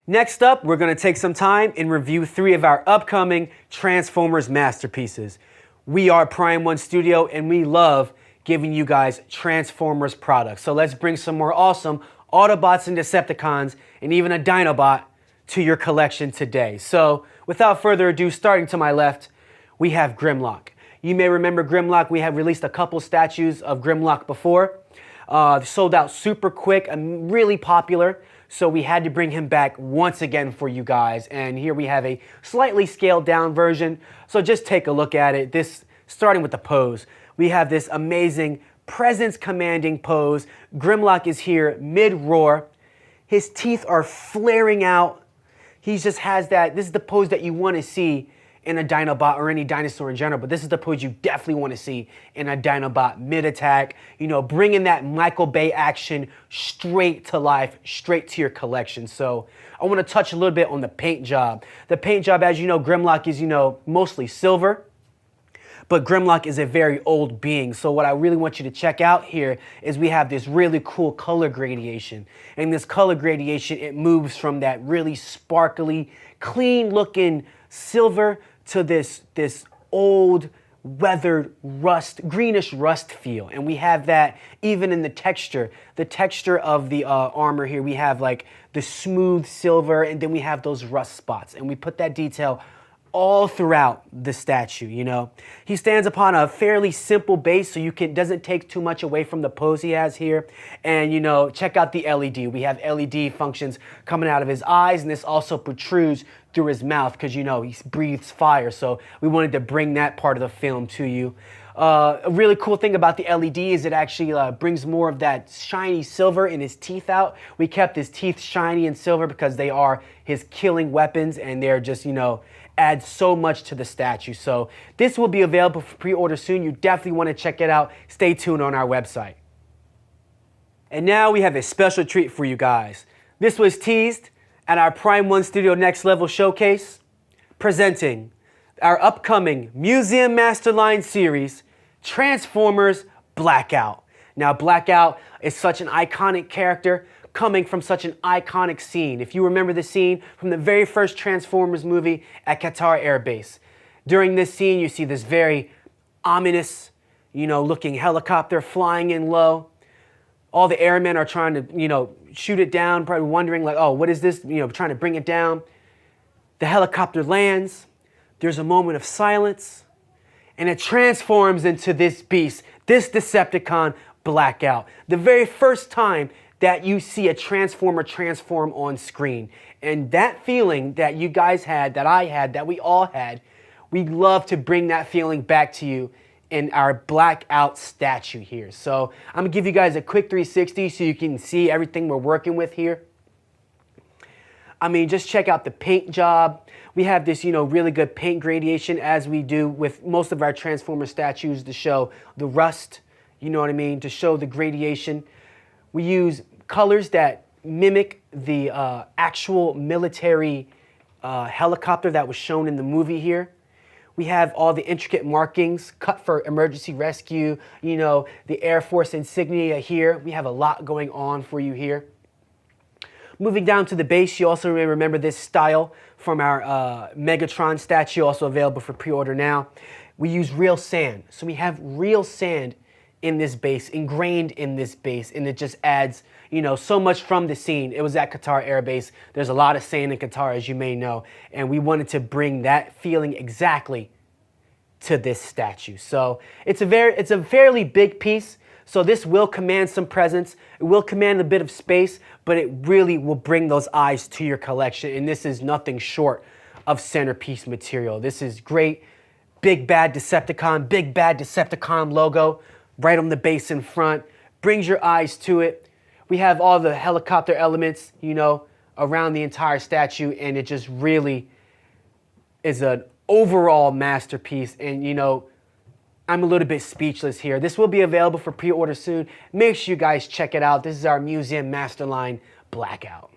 Next up, we're going to take some time and review 3 of our upcoming Transformers masterpieces. We are Prime One Studio and we love giving you guys Transformers products. So let's bring some more awesome Autobots and Decepticons and even a Dinobot to your collection today. So without further ado, starting to my left, we have Grimlock. You may remember Grimlock. We have released a couple statues of Grimlock before. Sold out super quick and really popular. So we had to bring him back once again for you guys. And here we have a slightly scaled down version. So just take a look at it. This, starting with the pose, we have this amazing presence commanding pose. Grimlock is here mid-roar. His teeth are flaring out. He just has that, this is the pose that you want to see in a Dinobot or any dinosaur in general, but this is the pose you definitely want to see in a Dinobot mid-attack, you know, bringing that Michael Bay action straight to life, straight to your collection. So I want to touch a little bit on the paint job. The paint job, as you know, Grimlock is, you know, mostly silver, but Grimlock is a very old being. So what I really want you to check out here is we have this really cool color gradation. And this color gradation, it moves from that really sparkly, clean looking silver to this old weathered rust, greenish rust feel. And we have that even in the texture of the armor here. We have like the smooth silver and then we have those rust spots. And we put that detail all throughout the statue, you know. He stands upon a fairly simple base, so doesn't take too much away from the pose he has here. And, you know, check out the LED. We have LED functions coming out of his eyes, and this also protrudes through his mouth because, you know, he breathes fire. So we wanted to bring that part of the film to you. A really cool thing about the LED is it actually brings more of that shiny silver in his teeth out. We kept his teeth shiny and silver because they are his killing weapons, and they're just, you know, add so much to the statue. So this will be available for pre-order soon. You definitely want to check it out. Stay tuned on our website. And now we have a special treat for you guys. This was teased at our Prime One Studio Next Level Showcase, presenting our upcoming Museum Masterline series, Transformers Blackout. Now, Blackout is such an iconic character coming from such an iconic scene. If you remember the scene from the very first Transformers movie at Qatar Air Base. During this scene, you see this very ominous, you know, looking helicopter flying in low. All the airmen are trying to, you know, shoot it down, probably wondering like, oh, what is this? You know, trying to bring it down. The helicopter lands. There's a moment of silence. And it transforms into this beast, this Decepticon Blackout. The very first time that you see a Transformer transform on screen. And that feeling that you guys had, that I had, that we all had, we'd love to bring that feeling back to you in our Blackout statue here. So I'm gonna give you guys a quick 360 so you can see everything we're working with here. I mean, just check out the paint job. We have this, you know, really good paint gradation as we do with most of our Transformer statues to show the rust, you know what I mean, to show the gradation. We use colors that mimic the actual military helicopter that was shown in the movie here. We have all the intricate markings cut for emergency rescue, you know, the Air Force insignia here. We have a lot going on for you here. Moving down to the base, you also may remember this style from our Megatron statue, also available for pre-order now. We use real sand. So we have real sand in this base, ingrained in this base, and it just adds, you know, so much from the scene. It was at Qatar Air Base. There's a lot of sand in Qatar, as you may know, and we wanted to bring that feeling exactly to this statue. So it's a fairly big piece, so this will command some presence. It will command a bit of space, but it really will bring those eyes to your collection, and this is nothing short of centerpiece material. This is great. Big Bad Decepticon logo right on the base in front, brings your eyes to it. We have all the helicopter elements, you know, around the entire statue, and it just really is an overall masterpiece. And, you know, I'm a little bit speechless here. This will be available for pre-order soon. Make sure you guys check it out. This is our Museum Masterline Blackout.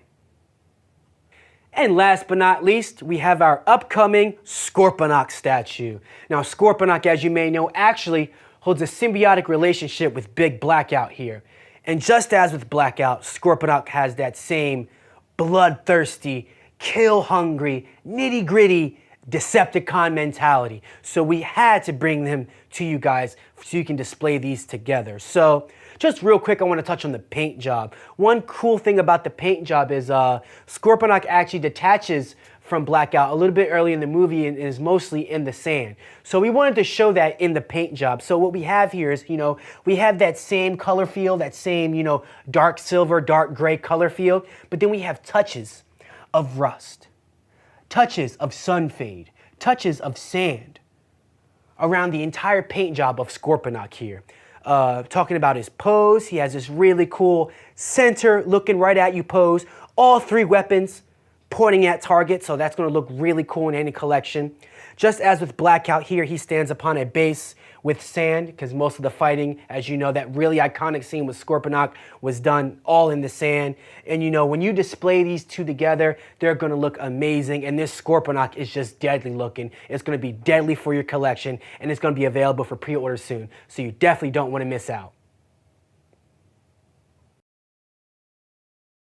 And last but not least, we have our upcoming Scorponok statue. Now, Scorponok, as you may know, actually holds a symbiotic relationship with Big Blackout here. And just as with Blackout, Scorponok has that same bloodthirsty, kill-hungry, nitty-gritty Decepticon mentality. So we had to bring them to you guys so you can display these together. So just real quick, I want to touch on the paint job. One cool thing about the paint job is Scorponok actually detaches from Blackout a little bit early in the movie and is mostly in the sand. So we wanted to show that in the paint job. So what we have here is, we have that same color field, that same, dark silver, dark gray color field, but then we have touches of rust, touches of sun fade, touches of sand around the entire paint job of Scorponok here. Talking about his pose, he has this really cool center looking right at you pose. All three weapons pointing at target, so that's going to look really cool in any collection. Just as with Blackout here, he stands upon a base with sand, because most of the fighting, as you know, that really iconic scene with Scorponok was done all in the sand. And when you display these two together, they're going to look amazing. And this Scorponok is just deadly looking. It's going to be deadly for your collection, and it's going to be available for pre-order soon. So you definitely don't want to miss out.